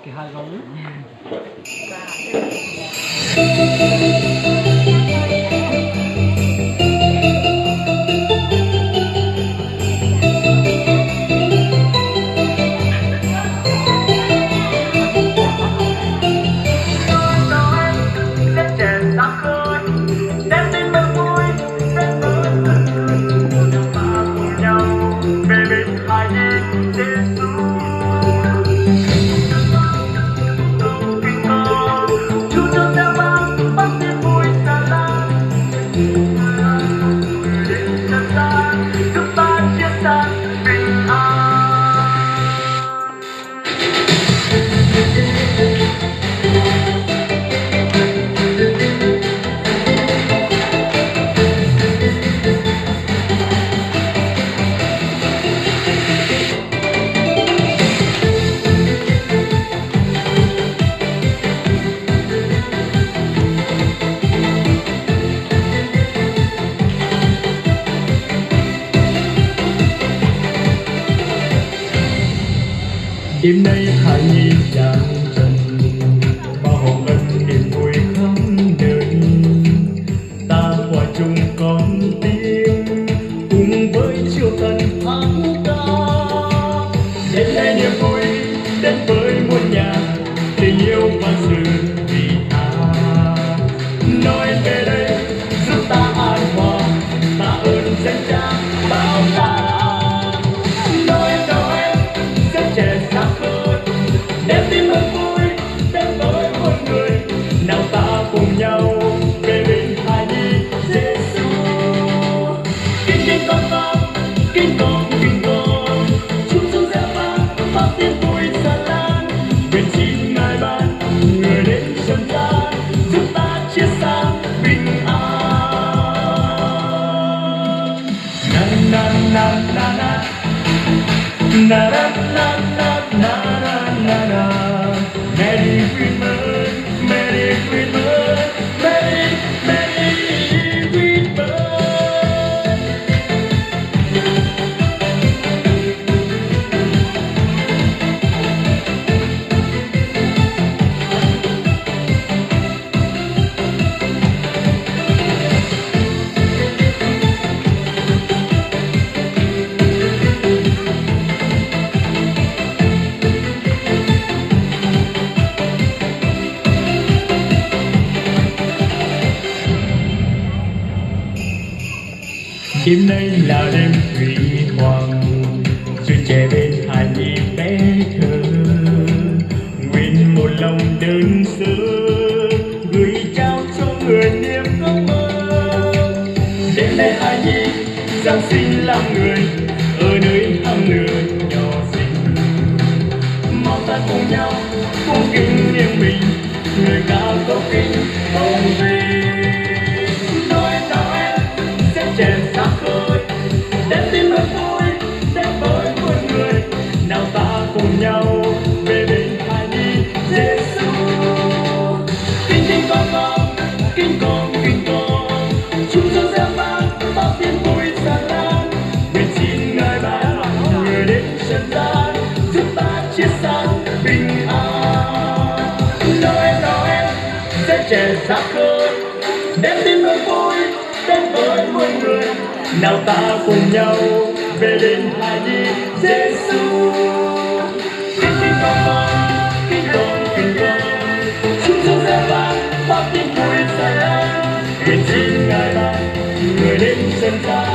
cái hai gấu. Đêm nay Hải Nhi đang trần bao hồng ân niềm vui khắp đời, ta hòa chung con tim cùng với chiều tần hát ca. Đêm nay niềm vui đến với muôn nhà, tình yêu và sự vị tha. Nói về đây giúp ta an hòa, ta ơn danh cha bao la. Cùng nhau về bên Hài Nhi Giêsu. Kinh kinh con, kinh con, chúc chúng gieo vang phát tiếng vui xa lan. Nguyện xin Ngài ban người đến trần gian, giúp ta chia sẻ bình an. Na na na na na na na na na na na na. Merry Christmas, Merry Christmas. Đêm nay là đêm huy hoàng, tuổi trẻ bên Hài Nhi bé thơ. Nguyện một lòng đơn sơ gửi trao cho người niềm ước mơ. Đêm nay Hài Nhi Giáng sinh làm người ở nơi hang lửa nhỏ xinh. Mau ta cùng nhau cung kính niềm mình, người ca câu kinh ông về. Trẻ xa khơi đến tim hơi vui đến với muôn người, nào ta cùng nhau về bên Hài Nhi Giêsu. Kinh kinh con, chúng ta gieo vang bao tiếng vui xa lan. Nguyện xin Ngài ban người đến trần gian, giúp ta chia sẻ bình an. Noel sẽ trẻ xa khơi đến tim hơi vui đến với muôn người, nào ta cùng nhau về bên Hài Nhi Giêsu. Kinh kinh con, chúng ta gieo vang bao tiếng vui xa lan. Nguyện xin Ngài ban người đến trần gian,